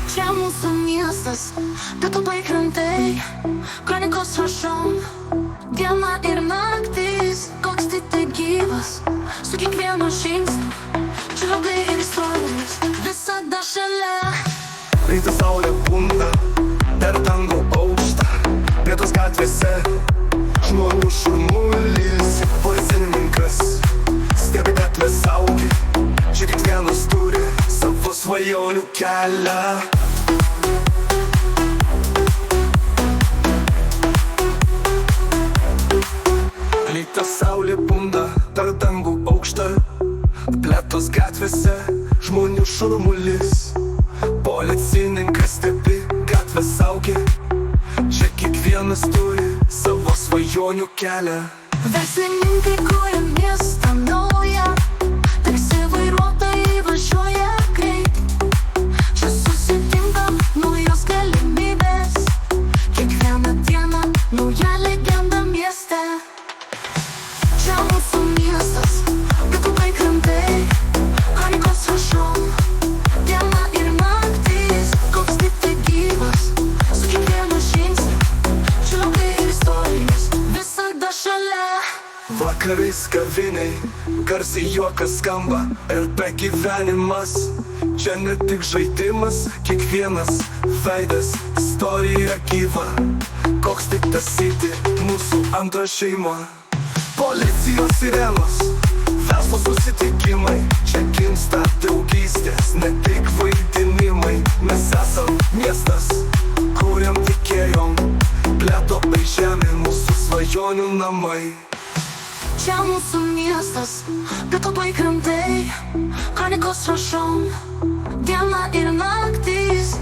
Čia mūsų miestas, Lietuvoje krantai, kronikos rašom, diena ir naktis, koks tai gyvas, su kiekvienu žingsniu, žvelgai ir istorijos, visada šalia. Ryto saulė bunda per dangų aukštą, vietos gatvėse žmonių šurmulis, policininkas stebi gatvės saugį, čia kiekvienas turi savo svajonių kelią. Ryto saulė bunda per dangų aukštą, plėtos gatvėse žmonių šurmulis, policininkas stebi gatvės saugį, čia kiekvienas turi savo svajonių kelią. Verslininkai kuria miestą naują, taksi vairuotojai važiuoja greit, čia susitinka naujos galimybės, kiekvieną dieną nauja legenda mieste. Čia mūsų miestas, Lietuvoje krantai, kronikos rašom, diena ir naktis, koks tai gyvas, su kiekvienu žingsniu, žvelgai ir istorijos, visada šalia. Vakarais kaviniai, garsiai juokas skamba ir be gyvenimas. Čia ne tik žaidimas, kiekvienas veidas istorija gyva. Koks tik tas city, mūsų antra šeima. Policijos sirenos, verslo susitikimai, čia gimsta draugystės, ne tik vaidinimai. Mes esam miestas, kuriam tikėjom, plėto bei žemė mūsų svajonių namai. Čia mūsų miestas, Lietuvoje krantai, kronikos rašom, diena ir naktis,